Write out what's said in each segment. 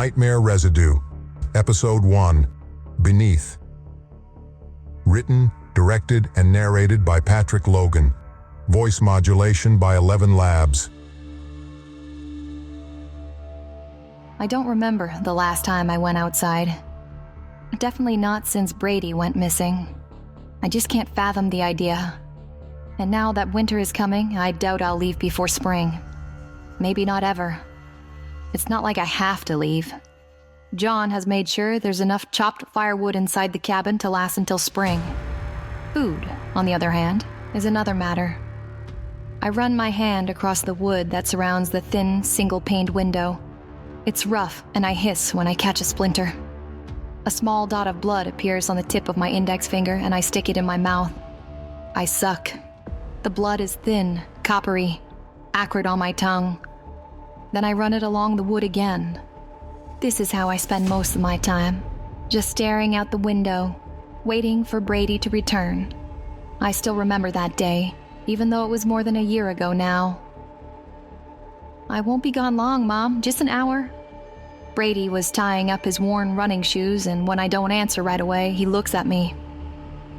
Nightmare Residue, Episode 1, Beneath. Written, directed, and narrated by Patrick Logan. Voice modulation by 11 Labs. I don't remember the last time I went outside. Definitely not since Brady went missing. I just can't fathom the idea. And now that winter is coming, I doubt I'll leave before spring. Maybe not ever. It's not like I have to leave. John has made sure there's enough chopped firewood inside the cabin to last until spring. Food, on the other hand, is another matter. I run my hand across the wood that surrounds the thin, single-paned window. It's rough, and I hiss when I catch a splinter. A small dot of blood appears on the tip of my index finger, and I stick it in my mouth. I suck. The blood is thin, coppery, acrid on my tongue. Then I run it along the wood again. This is how I spend most of my time, just staring out the window, waiting for Brady to return. I still remember that day, even though it was more than a year ago now. I won't be gone long, Mom, just an hour. Brady was tying up his worn running shoes, and when I don't answer right away, he looks at me.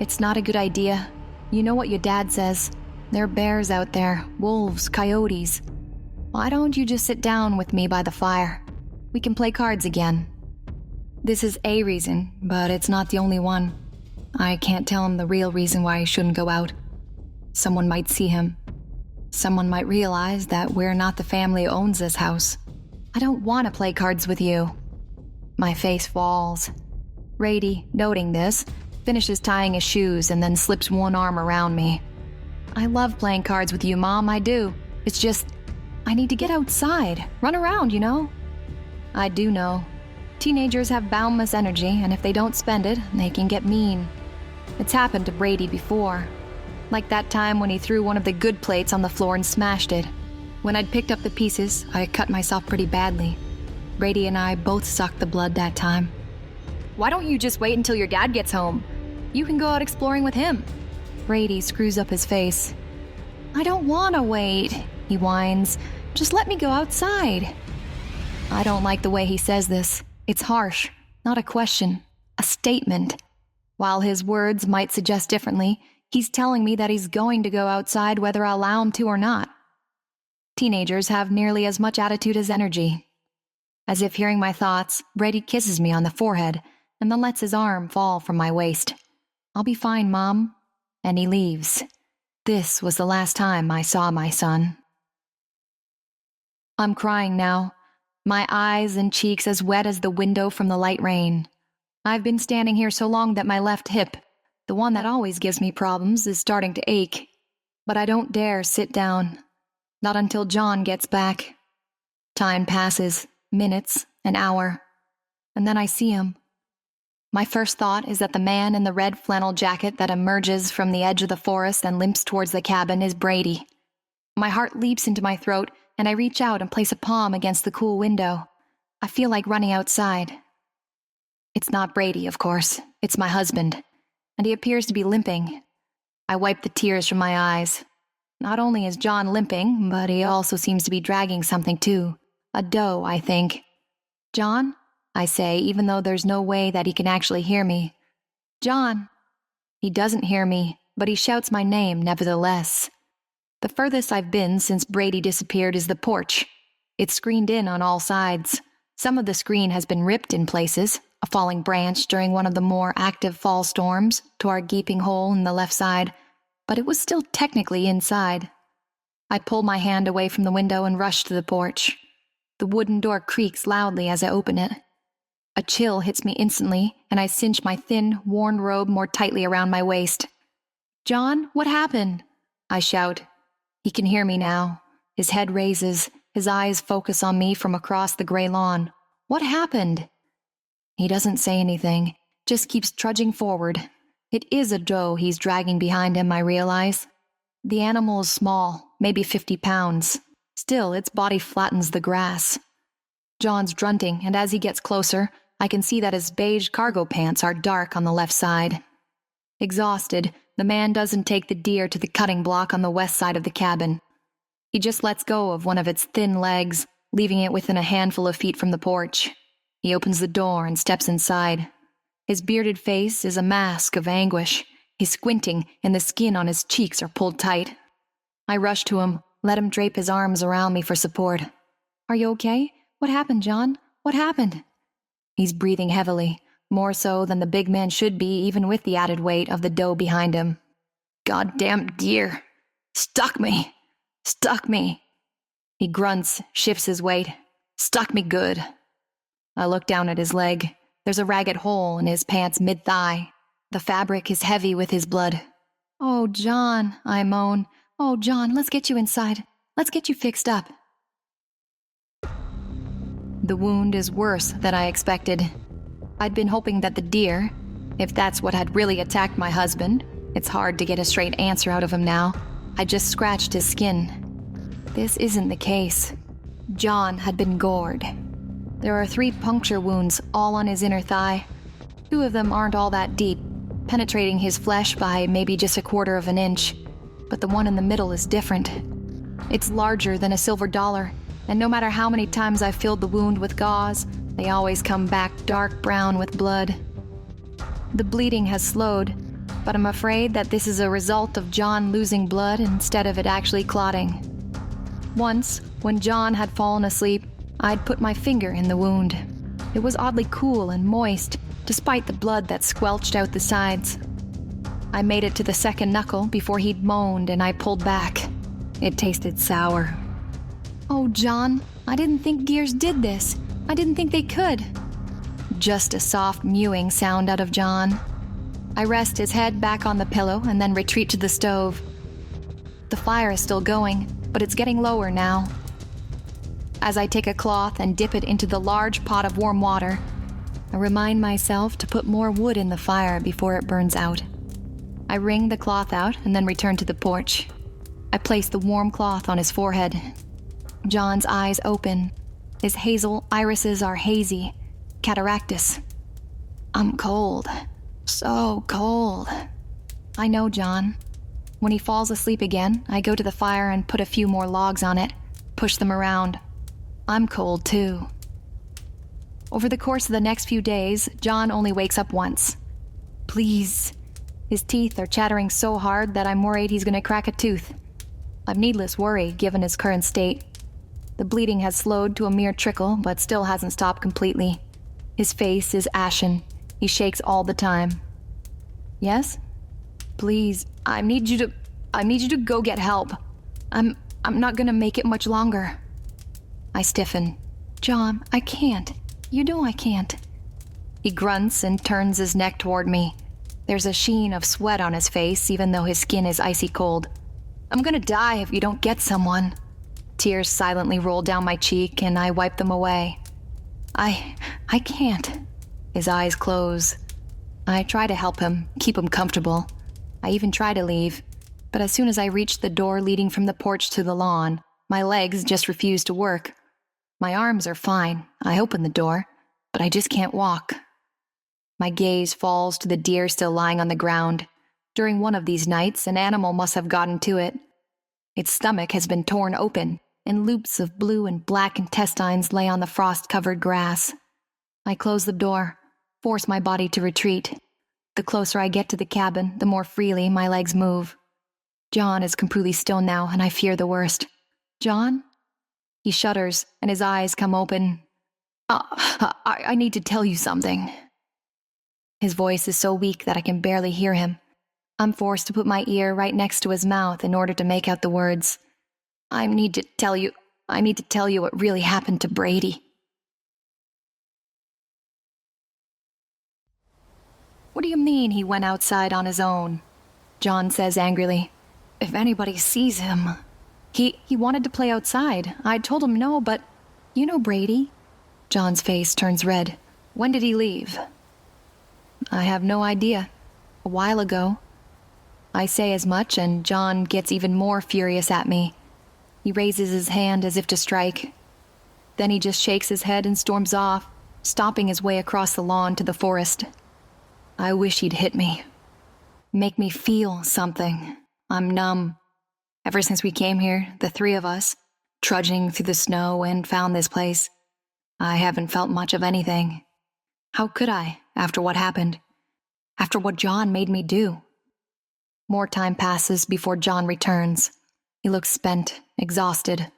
It's not a good idea. You know what your dad says. There are bears out there, wolves, coyotes. Why don't you just sit down with me by the fire? We can play cards again. This is a reason, but it's not the only one. I can't tell him the real reason why he shouldn't go out. Someone might see him. Someone might realize that we're not the family who owns this house. I don't want to play cards with you. My face falls. Brady, noting this, finishes tying his shoes and then slips one arm around me. I love playing cards with you, Mom, I do. It's just, I need to get outside, run around, you know? I do know. Teenagers have boundless energy, and if they don't spend it, they can get mean. It's happened to Brady before. Like that time when he threw one of the good plates on the floor and smashed it. When I'd picked up the pieces, I cut myself pretty badly. Brady and I both sucked the blood that time. Why don't you just wait until your dad gets home? You can go out exploring with him. Brady screws up his face. I don't want to wait, he whines. Just let me go outside. I don't like the way he says this. It's harsh, not a question, a statement. While his words might suggest differently, he's telling me that he's going to go outside whether I'll allow him to or not. Teenagers have nearly as much attitude as energy. As if hearing my thoughts, Brady kisses me on the forehead and then lets his arm fall from my waist. I'll be fine, Mom. And he leaves. This was the last time I saw my son. I'm crying now, my eyes and cheeks as wet as the window from the light rain. I've been standing here so long that my left hip, the one that always gives me problems, is starting to ache. But I don't dare sit down. Not until John gets back. Time passes, minutes, an hour, and then I see him. My first thought is that the man in the red flannel jacket that emerges from the edge of the forest and limps towards the cabin is Brady. My heart leaps into my throat, and I reach out and place a palm against the cool window. I feel like running outside. It's not Brady, of course. It's my husband, and he appears to be limping. I wipe the tears from my eyes. Not only is John limping, but he also seems to be dragging something too. A doe, I think. John? I say, even though there's no way that he can actually hear me. John! He doesn't hear me, but he shouts my name nevertheless. The furthest I've been since Brady disappeared is the porch. It's screened in on all sides. Some of the screen has been ripped in places, a falling branch during one of the more active fall storms, tore a gaping hole in the left side, but it was still technically inside. I pull my hand away from the window and rush to the porch. The wooden door creaks loudly as I open it. A chill hits me instantly, and I cinch my thin, worn robe more tightly around my waist. John, what happened? I shout. He can hear me now. His head raises, his eyes focus on me from across the gray lawn. What happened? He doesn't say anything, just keeps trudging forward. It is a doe he's dragging behind him, I realize. The animal is small, maybe 50 pounds. Still, its body flattens the grass. John's grunting, and as he gets closer, I can see that his beige cargo pants are dark on the left side. Exhausted, the man doesn't take the deer to the cutting block on the west side of the cabin. He just lets go of one of its thin legs, leaving it within a handful of feet from the porch. He opens the door and steps inside. His bearded face is a mask of anguish. He's squinting, and the skin on his cheeks are pulled tight. I rush to him, let him drape his arms around me for support. "Are you okay? What happened, John? What happened?" He's breathing heavily, more so than the big man should be, even with the added weight of the doe behind him. "Goddamn deer! Stuck me! Stuck me!" He grunts, shifts his weight. "Stuck me good." I look down at his leg. There's a ragged hole in his pants mid-thigh. The fabric is heavy with his blood. "Oh, John," I moan. "Oh, John, let's get you inside. Let's get you fixed up." The wound is worse than I expected. I'd been hoping that the deer, if that's what had really attacked my husband, it's hard to get a straight answer out of him now, I just scratched his skin. This isn't the case. John had been gored. There are 3 puncture wounds, all on his inner thigh. 2 of them aren't all that deep, penetrating his flesh by maybe just a quarter of an inch. But the one in the middle is different. It's larger than a silver dollar, and no matter how many times I've filled the wound with gauze, they always come back dark brown with blood. The bleeding has slowed, but I'm afraid that this is a result of John losing blood instead of it actually clotting. Once, when John had fallen asleep, I'd put my finger in the wound. It was oddly cool and moist, despite the blood that squelched out the sides. I made it to the second knuckle before he'd moaned, and I pulled back. It tasted sour. "Oh, John, I didn't think deers did this. I didn't think they could." Just a soft mewing sound out of John. I rest his head back on the pillow and then retreat to the stove. The fire is still going, but it's getting lower now. As I take a cloth and dip it into the large pot of warm water, I remind myself to put more wood in the fire before it burns out. I wring the cloth out and then return to the porch. I place the warm cloth on his forehead. John's eyes open. His hazel irises are hazy, cataractus. I'm cold. So cold. I know, John. When he falls asleep again, I go to the fire and put a few more logs on it, push them around. I'm cold, too. Over the course of the next few days, John only wakes up once. Please. His teeth are chattering so hard that I'm worried he's going to crack a tooth. I've needless worry, given his current state. The bleeding has slowed to a mere trickle, but still hasn't stopped completely. His face is ashen. He shakes all the time. Yes? Please, I need you to go get help. I'm not going to make it much longer. I stiffen. John, I can't. You know I can't. He grunts and turns his neck toward me. There's a sheen of sweat on his face, even though his skin is icy cold. I'm gonna die if you don't get someone. Tears silently roll down my cheek, and I wipe them away. I can't. His eyes close. I try to help him, keep him comfortable. I even try to leave, but as soon as I reach the door leading from the porch to the lawn, my legs just refuse to work. My arms are fine. I open the door, but I just can't walk. My gaze falls to the deer still lying on the ground. During one of these nights, an animal must have gotten to it. Its stomach has been torn open, and loops of blue and black intestines lay on the frost-covered grass. I close the door, force my body to retreat. The closer I get to the cabin, the more freely my legs move. John is completely still now, and I fear the worst. John? He shudders, and his eyes come open. I need to tell you something. His voice is so weak that I can barely hear him. I'm forced to put my ear right next to his mouth in order to make out the words. I need to tell you what really happened to Brady. What do you mean he went outside on his own? John says angrily. If anybody sees him... He wanted to play outside. I told him no, but... You know Brady? John's face turns red. When did he leave? I have no idea. A while ago. I say as much, and John gets even more furious at me. He raises his hand as if to strike. Then he just shakes his head and storms off, stomping his way across the lawn to the forest. I wish he'd hit me. Make me feel something. I'm numb. Ever since we came here, the 3 of us, trudging through the snow and found this place, I haven't felt much of anything. How could I, after what happened? After what John made me do? More time passes before John returns. He looks spent, exhausted.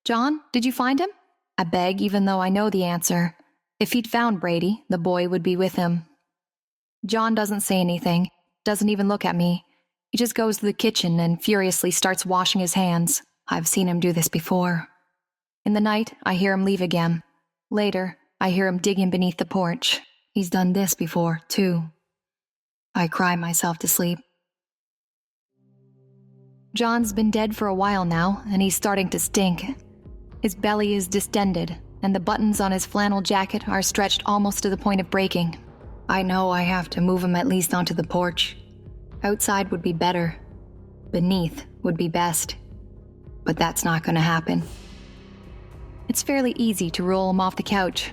John, did you find him? I beg, even though I know the answer. If he'd found Brady, the boy would be with him. John doesn't say anything, doesn't even look at me. He just goes to the kitchen and furiously starts washing his hands. I've seen him do this before. In the night, I hear him leave again. Later, I hear him digging beneath the porch. He's done this before, too. I cry myself to sleep. John's been dead for a while now, and he's starting to stink. His belly is distended, and the buttons on his flannel jacket are stretched almost to the point of breaking. I know I have to move him at least onto the porch. Outside would be better. Beneath would be best. But that's not going to happen. It's fairly easy to roll him off the couch.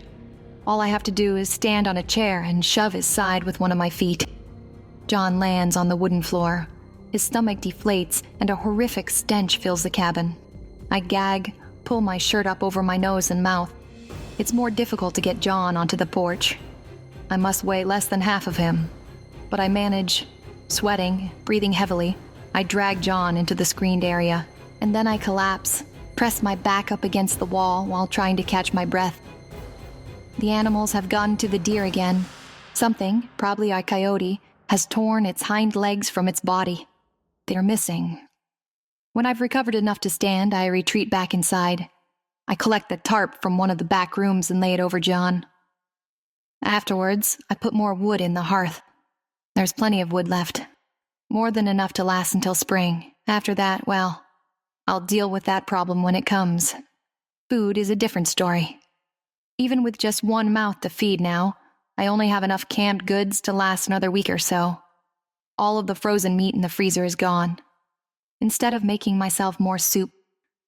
All I have to do is stand on a chair and shove his side with one of my feet. John lands on the wooden floor. His stomach deflates, and a horrific stench fills the cabin. I gag, pull my shirt up over my nose and mouth. It's more difficult to get John onto the porch. I must weigh less than half of him. But I manage. Sweating, breathing heavily, I drag John into the screened area, and then I collapse, press my back up against the wall while trying to catch my breath. The animals have gone to the deer again. Something, probably a coyote, has torn its hind legs from its body. They're missing. When I've recovered enough to stand, I retreat back inside. I collect the tarp from one of the back rooms and lay it over John. Afterwards, I put more wood in the hearth. There's plenty of wood left. More than enough to last until spring. After that, well, I'll deal with that problem when it comes. Food is a different story. Even with just one mouth to feed now, I only have enough canned goods to last another week or so. All of the frozen meat in the freezer is gone. Instead of making myself more soup,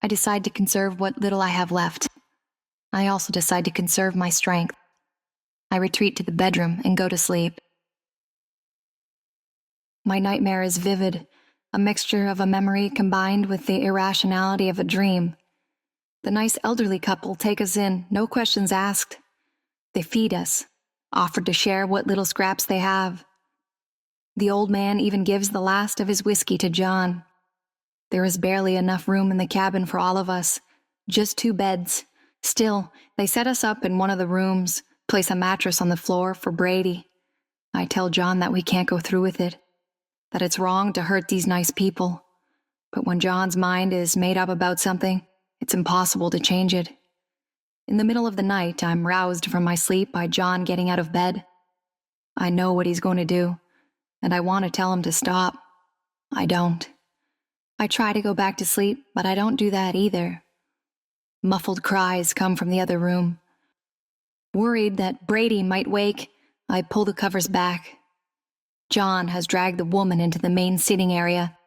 I decide to conserve what little I have left. I also decide to conserve my strength. I retreat to the bedroom and go to sleep. My nightmare is vivid, a mixture of a memory combined with the irrationality of a dream. The nice elderly couple take us in, no questions asked. They feed us, offer to share what little scraps they have. The old man even gives the last of his whiskey to John. There is barely enough room in the cabin for all of us, just 2 beds. Still, they set us up in one of the rooms, place a mattress on the floor for Brady. I tell John that we can't go through with it, that it's wrong to hurt these nice people. But when John's mind is made up about something, it's impossible to change it. In the middle of the night, I'm roused from my sleep by John getting out of bed. I know what he's going to do, and I want to tell him to stop. I don't. I try to go back to sleep, but I don't do that either. Muffled cries come from the other room. Worried that Brady might wake, I pull the covers back. John has dragged the woman into the main sitting area.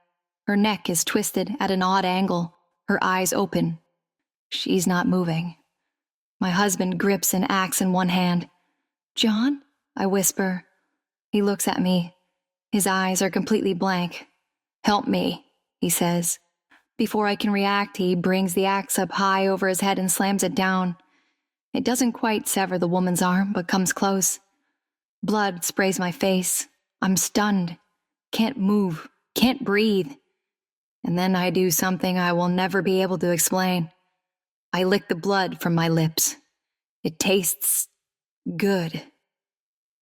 Her neck is twisted at an odd angle, her eyes open. She's not moving. My husband grips an axe in one hand. "John?" I whisper. He looks at me. His eyes are completely blank. "Help me," he says. Before I can react, he brings the axe up high over his head and slams it down. It doesn't quite sever the woman's arm, but comes close. Blood sprays my face. I'm stunned. Can't move. Can't breathe. And then I do something I will never be able to explain. I lick the blood from my lips. It tastes good.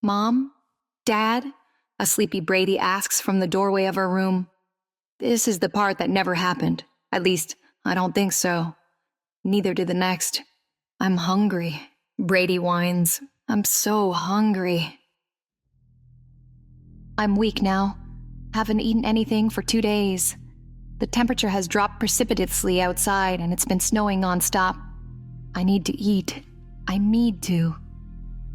"Mom? Dad?" a sleepy Brady asks from the doorway of our room. This is the part that never happened. At least, I don't think so. Neither did the next. "I'm hungry," Brady whines. "I'm so hungry." I'm weak now. Haven't eaten anything for 2 days. The temperature has dropped precipitously outside and it's been snowing nonstop. I need to eat. I need to.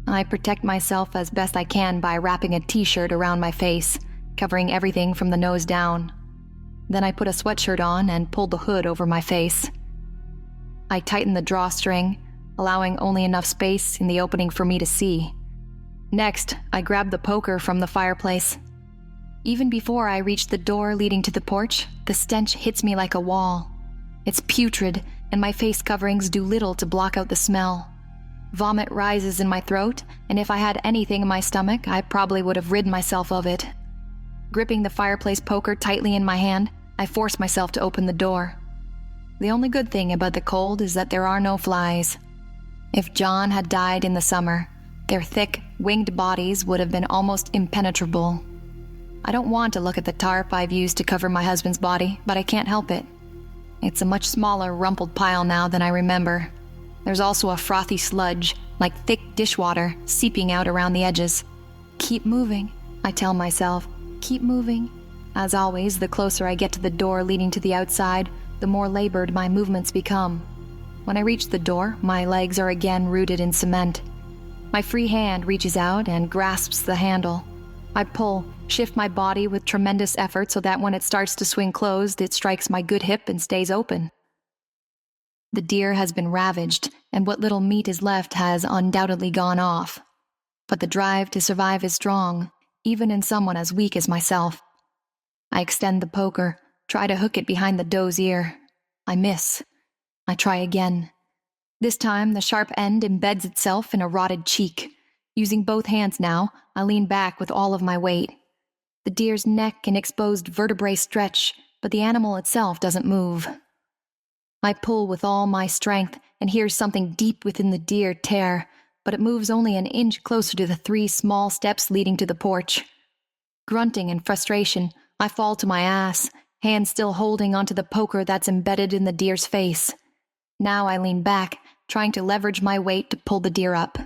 I protect myself as best I can by wrapping a t-shirt around my face, covering everything from the nose down. Then I put a sweatshirt on and pull the hood over my face. I tighten the drawstring, allowing only enough space in the opening for me to see. Next, I grab the poker from the fireplace. Even before I reach the door leading to the porch, the stench hits me like a wall. It's putrid, and my face coverings do little to block out the smell. Vomit rises in my throat, and if I had anything in my stomach, I probably would have rid myself of it. Gripping the fireplace poker tightly in my hand, I force myself to open the door. The only good thing about the cold is that there are no flies. If John had died in the summer, their thick, winged bodies would have been almost impenetrable. I don't want to look at the tarp I've used to cover my husband's body, but I can't help it. It's a much smaller, rumpled pile now than I remember. There's also a frothy sludge, like thick dishwater, seeping out around the edges. Keep moving, I tell myself. Keep moving. As always, the closer I get to the door leading to the outside, the more labored my movements become. When I reach the door, my legs are again rooted in cement. My free hand reaches out and grasps the handle. I pull, shift my body with tremendous effort so that when it starts to swing closed, it strikes my good hip and stays open. The deer has been ravaged, and what little meat is left has undoubtedly gone off. But the drive to survive is strong, even in someone as weak as myself. I extend the poker, try to hook it behind the doe's ear. I miss. I try again. This time, the sharp end embeds itself in a rotted cheek. Using both hands now, I lean back with all of my weight. The deer's neck and exposed vertebrae stretch, but the animal itself doesn't move. I pull with all my strength and hear something deep within the deer tear, but it moves only an inch closer to the 3 small steps leading to the porch. Grunting in frustration, I fall to my ass, hand still holding onto the poker that's embedded in the deer's face. Now I lean back, trying to leverage my weight to pull the deer up.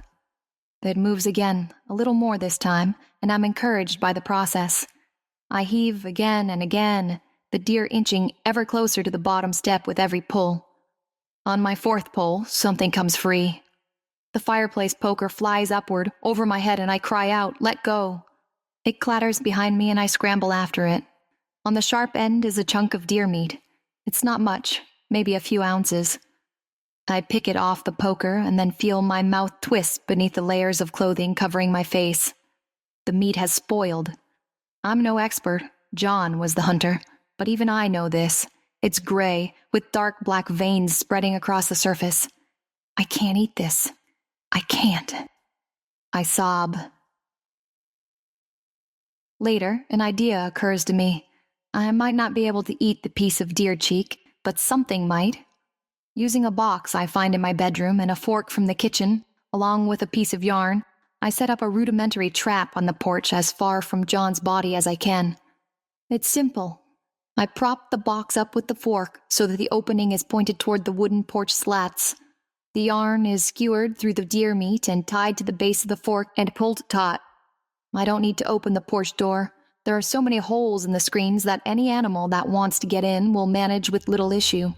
It moves again, a little more this time, and I'm encouraged by the process. I heave again and again, the deer inching ever closer to the bottom step with every pull. On my 4th pull, something comes free. The fireplace poker flies upward, over my head, and I cry out, "Let go!" It clatters behind me and I scramble after it. On the sharp end is a chunk of deer meat. It's not much, maybe a few ounces. I pick it off the poker and then feel my mouth twist beneath the layers of clothing covering my face. The meat has spoiled. I'm no expert. John was the hunter. But even I know this. It's gray, with dark black veins spreading across the surface. I can't eat this. I can't. I sob. Later, an idea occurs to me. I might not be able to eat the piece of deer cheek, but something might. Using a box I find in my bedroom and a fork from the kitchen, along with a piece of yarn, I set up a rudimentary trap on the porch as far from John's body as I can. It's simple. I prop the box up with the fork so that the opening is pointed toward the wooden porch slats. The yarn is skewered through the deer meat and tied to the base of the fork and pulled taut. I don't need to open the porch door. There are so many holes in the screens that any animal that wants to get in will manage with little issue.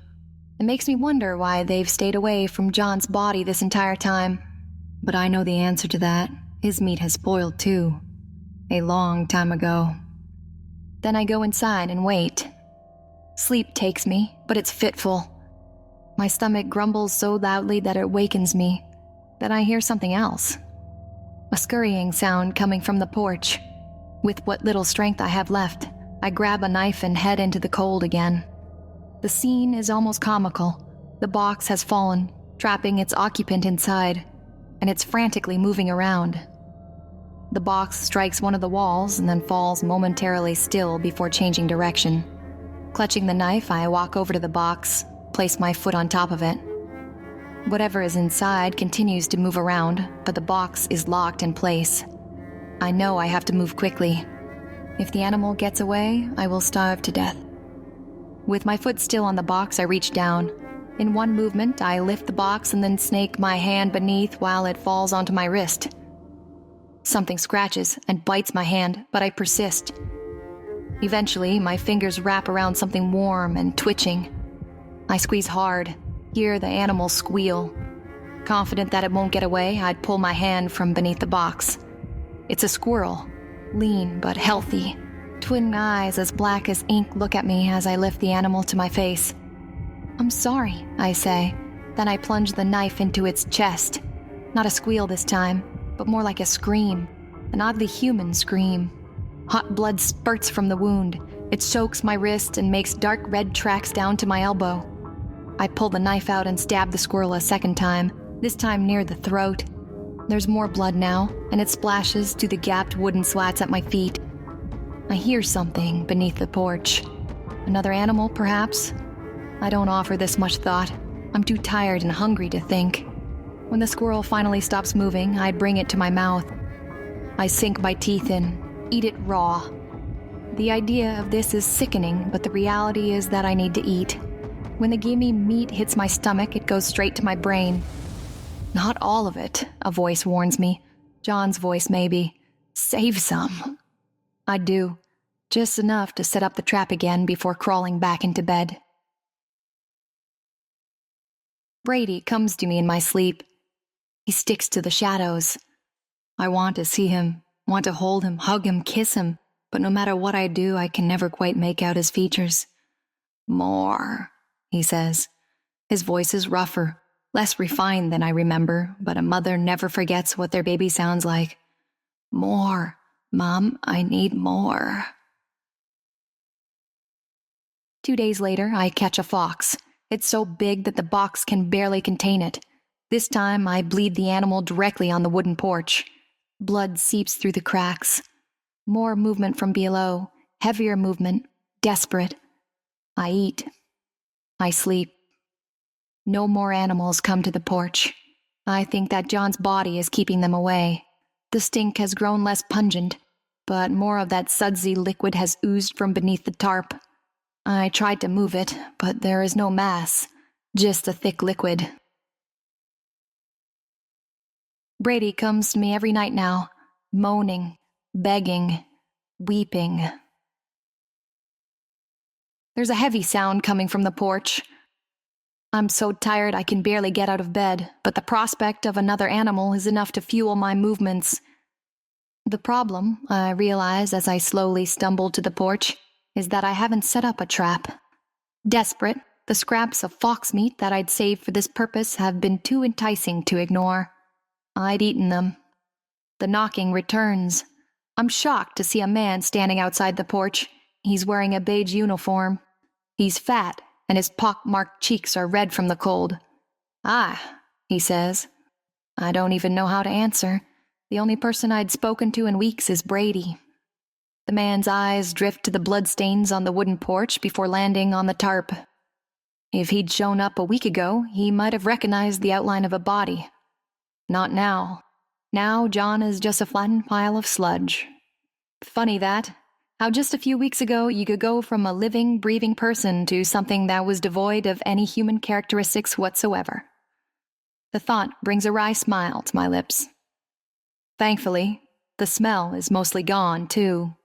It makes me wonder why they've stayed away from John's body this entire time. But I know the answer to that. His meat has spoiled too. A long time ago. Then I go inside and wait. Sleep takes me, but it's fitful. My stomach grumbles so loudly that it wakens me. Then I hear something else. A scurrying sound coming from the porch. With what little strength I have left, I grab a knife and head into the cold again. The scene is almost comical. The box has fallen, trapping its occupant inside, and it's frantically moving around. The box strikes one of the walls and then falls momentarily still before changing direction. Clutching the knife, I walk over to the box, place my foot on top of it. Whatever is inside continues to move around, but the box is locked in place. I know I have to move quickly. If the animal gets away, I will starve to death. With my foot still on the box, I reach down. In one movement, I lift the box and then snake my hand beneath while it falls onto my wrist. Something scratches and bites my hand, but I persist. Eventually, my fingers wrap around something warm and twitching. I squeeze hard, hear the animal squeal. Confident that it won't get away, I pull my hand from beneath the box. It's a squirrel, lean but healthy. Twin eyes as black as ink look at me as I lift the animal to my face. "I'm sorry," I say. Then I plunge the knife into its chest. Not a squeal this time, but more like a scream, an oddly human scream. Hot blood spurts from the wound. It soaks my wrist and makes dark red tracks down to my elbow. I pull the knife out and stab the squirrel a second time, this time near the throat. There's more blood now, and it splashes through the gapped wooden slats at my feet. I hear something beneath the porch. Another animal, perhaps? I don't offer this much thought. I'm too tired and hungry to think. When the squirrel finally stops moving, I bring it to my mouth. I sink my teeth in, eat it raw. The idea of this is sickening, but the reality is that I need to eat. When the gamey meat hits my stomach, it goes straight to my brain. Not all of it, a voice warns me. John's voice, maybe. Save some. I do. Just enough to set up the trap again before crawling back into bed. Brady comes to me in my sleep. He sticks to the shadows. I want to see him, want to hold him, hug him, kiss him, but no matter what I do, I can never quite make out his features. More, he says. His voice is rougher, less refined than I remember, but a mother never forgets what their baby sounds like. More, Mom, I need more. 2 days later, I catch a fox. It's so big that the box can barely contain it. This time, I bleed the animal directly on the wooden porch. Blood seeps through the cracks. More movement from below, heavier movement, desperate. I eat. I sleep. No more animals come to the porch. I think that John's body is keeping them away. The stink has grown less pungent, but more of that sudsy liquid has oozed from beneath the tarp. I tried to move it, but there is no mass, just a thick liquid. Brady comes to me every night now, moaning, begging, weeping. There's a heavy sound coming from the porch. I'm so tired I can barely get out of bed, but the prospect of another animal is enough to fuel my movements. The problem, I realize as I slowly stumble to the porch, is that I haven't set up a trap. Desperate, the scraps of fox meat that I'd saved for this purpose have been too enticing to ignore. I'd eaten them. The knocking returns. I'm shocked to see a man standing outside the porch. He's wearing a beige uniform. He's fat, and his pock-marked cheeks are red from the cold. Ah, he says. I don't even know how to answer. The only person I'd spoken to in weeks is Brady. The man's eyes drift to the bloodstains on the wooden porch before landing on the tarp. If he'd shown up a week ago, he might have recognized the outline of a body. Not now. Now John is just a flattened pile of sludge. Funny that. How just a few weeks ago you could go from a living, breathing person to something that was devoid of any human characteristics whatsoever. The thought brings a wry smile to my lips. Thankfully, the smell is mostly gone, too.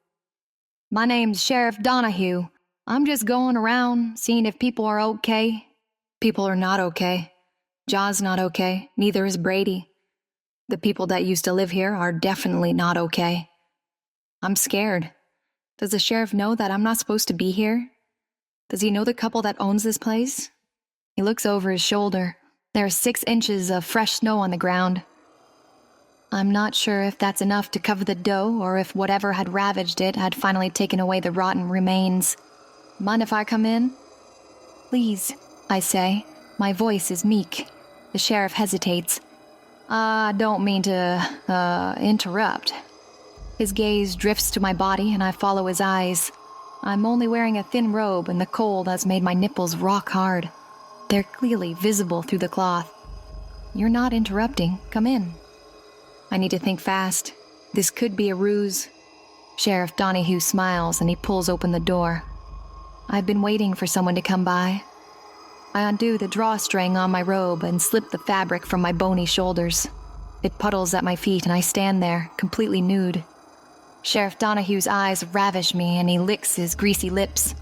My name's Sheriff Donahue. I'm just going around, seeing if people are okay. People are not okay. John's not okay, neither is Brady. The people that used to live here are definitely not okay. I'm scared. Does the sheriff know that I'm not supposed to be here? Does he know the couple that owns this place? He looks over his shoulder. There are 6 inches of fresh snow on the ground. I'm not sure if that's enough to cover the dough or if whatever had ravaged it had finally taken away the rotten remains. Mind if I come in? Please, I say. My voice is meek. The sheriff hesitates. I don't mean to, interrupt. His gaze drifts to my body and I follow his eyes. I'm only wearing a thin robe and the cold has made my nipples rock hard. They're clearly visible through the cloth. You're not interrupting. Come in. I need to think fast. This could be a ruse. Sheriff Donahue smiles and he pulls open the door. I've been waiting for someone to come by. I undo the drawstring on my robe and slip the fabric from my bony shoulders. It puddles at my feet and I stand there, completely nude. Sheriff Donahue's eyes ravish me and he licks his greasy lips.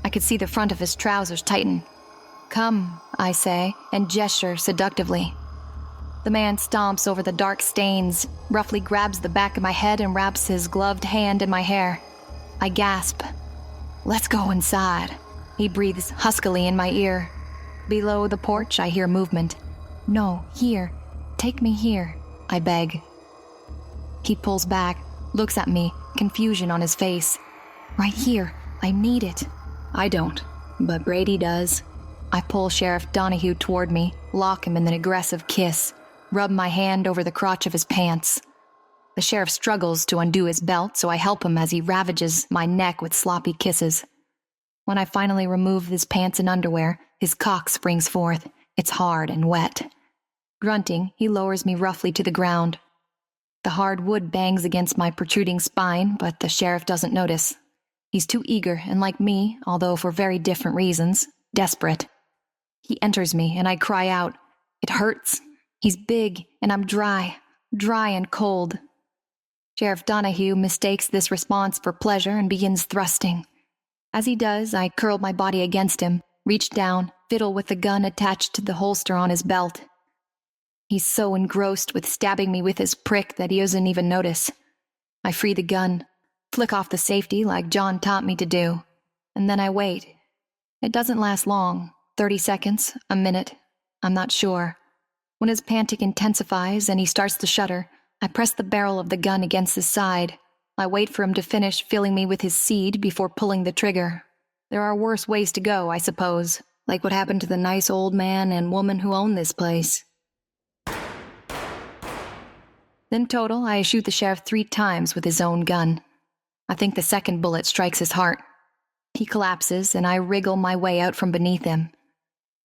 I could see the front of his trousers tighten. Come, I say, and gesture seductively. The man stomps over the dark stains, roughly grabs the back of my head and wraps his gloved hand in my hair. I gasp. Let's go inside. He breathes huskily in my ear. Below the porch, I hear movement. No, here. Take me here, I beg. He pulls back, looks at me, confusion on his face. Right here. I need it. I don't, but Brady does. I pull Sheriff Donahue toward me, lock him in an aggressive kiss. rub my hand over the crotch of his pants. The sheriff struggles to undo his belt, so I help him as he ravages my neck with sloppy kisses. When I finally remove his pants and underwear, his cock springs forth. It's hard and wet. Grunting, he lowers me roughly to the ground. The hard wood bangs against my protruding spine, but the sheriff doesn't notice. He's too eager and, like me, although for very different reasons, desperate. He enters me and I cry out. It hurts. He's big and I'm dry and cold. Sheriff Donahue mistakes this response for pleasure and begins thrusting. As he does, I curl my body against him, reach down, fiddle with the gun attached to the holster on his belt. He's so engrossed with stabbing me with his prick that he doesn't even notice. I free the gun, flick off the safety like John taught me to do, and then I wait. It doesn't last long, 30 seconds, a minute, I'm not sure. When his panting intensifies and he starts to shudder, I press the barrel of the gun against his side. I wait for him to finish filling me with his seed before pulling the trigger. There are worse ways to go, I suppose, like what happened to the nice old man and woman who owned this place. In total, I shoot the sheriff 3 times with his own gun. I think the second bullet strikes his heart. He collapses, and I wriggle my way out from beneath him.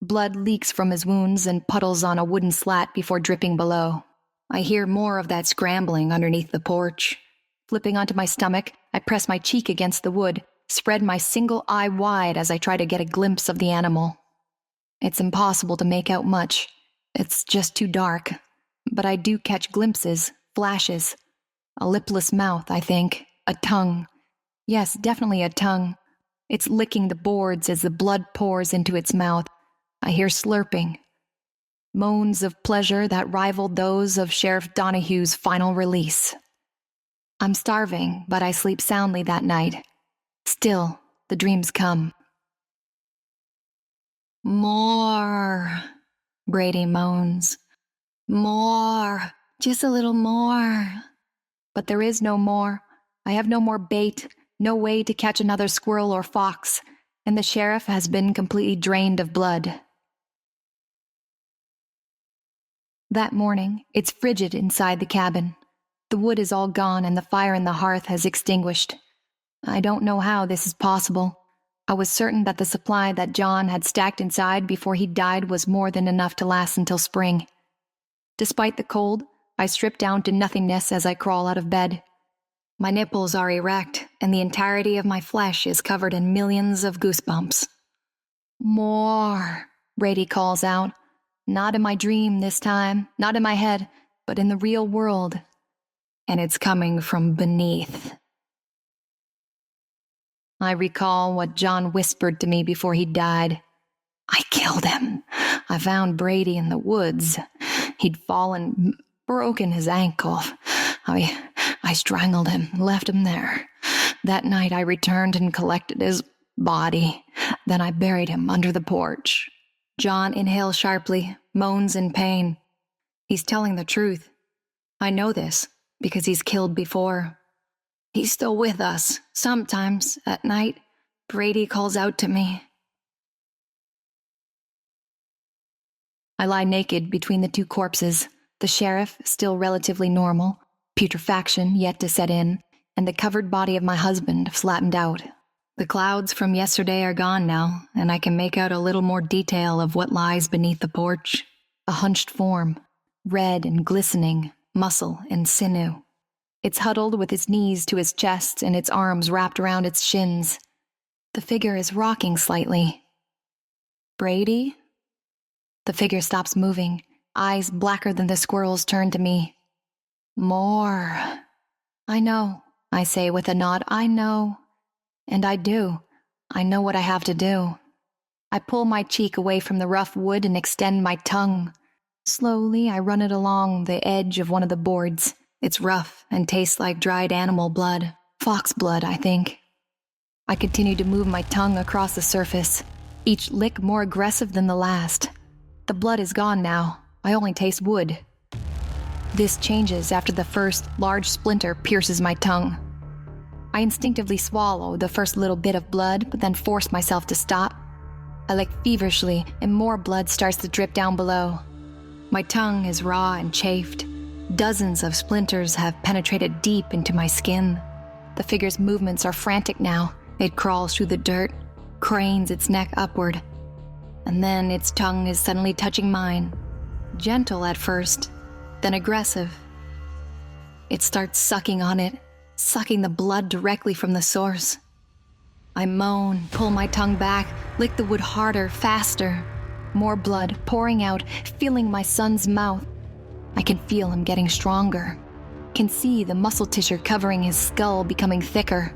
Blood leaks from his wounds and puddles on a wooden slat before dripping below. I hear more of that scrambling underneath the porch. Flipping onto my stomach, I press my cheek against the wood, spread my single eye wide as I try to get a glimpse of the animal. It's impossible to make out much. It's just too dark. But I do catch glimpses, flashes. A lipless mouth, I think. A tongue. Yes, definitely a tongue. It's licking the boards as the blood pours into its mouth. I hear slurping. Moans of pleasure that rivaled those of Sheriff Donahue's final release. I'm starving, but I sleep soundly that night. Still, the dreams come. More, Brady moans. More, just a little more. But there is no more. I have no more bait, no way to catch another squirrel or fox, and the sheriff has been completely drained of blood. That morning, it's frigid inside the cabin. The wood is all gone and the fire in the hearth has extinguished. I don't know how this is possible. I was certain that the supply that John had stacked inside before he died was more than enough to last until spring. Despite the cold, I strip down to nothingness as I crawl out of bed. My nipples are erect, and the entirety of my flesh is covered in millions of goosebumps. More, Brady calls out. Not in my dream this time, not in my head, but in the real world. And it's coming from beneath. I recall what John whispered to me before he died. I killed him. I found Brady in the woods. He'd fallen, broken his ankle. I strangled him, left him there. That night I returned and collected his body. Then I buried him under the porch. John inhales sharply, moans in pain. He's telling the truth. I know this because he's killed before. He's still with us. Sometimes, at night, Brady calls out to me. I lie naked between the 2 corpses, the sheriff still relatively normal, putrefaction yet to set in, and the covered body of my husband flattened out. The clouds from yesterday are gone now, and I can make out a little more detail of what lies beneath the porch. A hunched form, red and glistening, muscle and sinew. It's huddled with its knees to its chest and its arms wrapped around its shins. The figure is rocking slightly. Brady? The figure stops moving, eyes blacker than the squirrel's turn to me. More. I know, I say with a nod. I know. And I do. I know what I have to do. I pull my cheek away from the rough wood and extend my tongue. Slowly, I run it along the edge of one of the boards. It's rough and tastes like dried animal blood. Fox blood, I think. I continue to move my tongue across the surface, each lick more aggressive than the last. The blood is gone now. I only taste wood. This changes after the first large splinter pierces my tongue. I instinctively swallow the first little bit of blood, but then force myself to stop. I lick feverishly, and more blood starts to drip down below. My tongue is raw and chafed. Dozens of splinters have penetrated deep into my skin. The figure's movements are frantic now. It crawls through the dirt, cranes its neck upward, and then its tongue is suddenly touching mine. Gentle at first, then aggressive. It starts sucking on it, sucking the blood directly from the source. I moan, pull my tongue back, lick the wood harder, faster. More blood pouring out, filling my son's mouth. I can feel him getting stronger. Can see the muscle tissue covering his skull becoming thicker.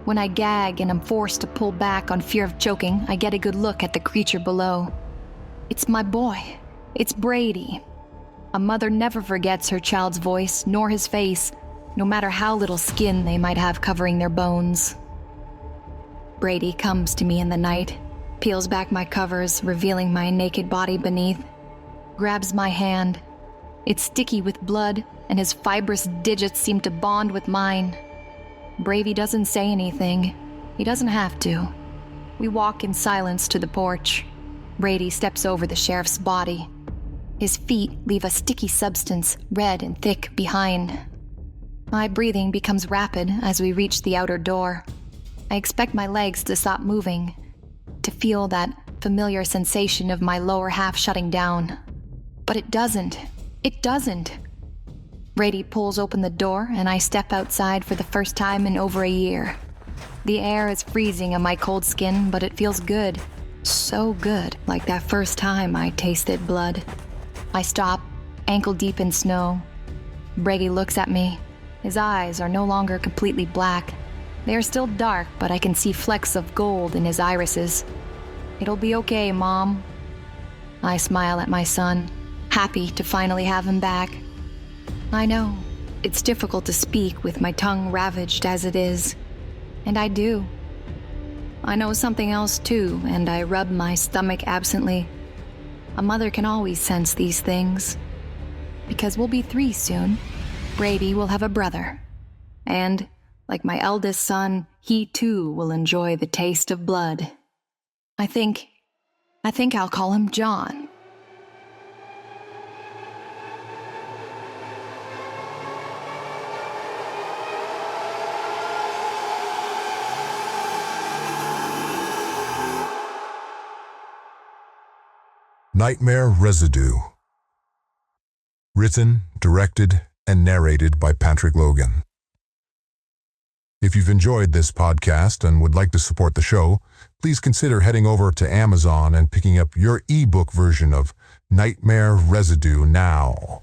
When I gag and am forced to pull back on fear of choking, I get a good look at the creature below. It's my boy. It's Brady. A mother never forgets her child's voice, nor his face, no matter how little skin they might have covering their bones. Brady comes to me in the night, peels back my covers, revealing my naked body beneath, grabs my hand. It's sticky with blood, and his fibrous digits seem to bond with mine. Brady doesn't say anything. He doesn't have to. We walk in silence to the porch. Brady steps over the sheriff's body. His feet leave a sticky substance, red and thick, behind. My breathing becomes rapid as we reach the outer door. I expect my legs to stop moving, to feel that familiar sensation of my lower half shutting down. But it doesn't. It doesn't. Brady pulls open the door, and I step outside for the first time in over a year. The air is freezing on my cold skin, but it feels good. So good, like that first time I tasted blood. I stop, ankle deep in snow. Brady looks at me. His eyes are no longer completely black. They are still dark, but I can see flecks of gold in his irises. It'll be okay, Mom. I smile at my son, happy to finally have him back. I know, it's difficult to speak with my tongue ravaged as it is. And I do. I know something else too, and I rub my stomach absently. A mother can always sense these things. Because we'll be 3 soon. Brady will have a brother. And, like my eldest son, he too will enjoy the taste of blood. I think I'll call him John. Nightmare Residue. Written, directed, and narrated by Patrick Logan. If you've enjoyed this podcast and would like to support the show, please consider heading over to Amazon and picking up your ebook version of Nightmare Residue now.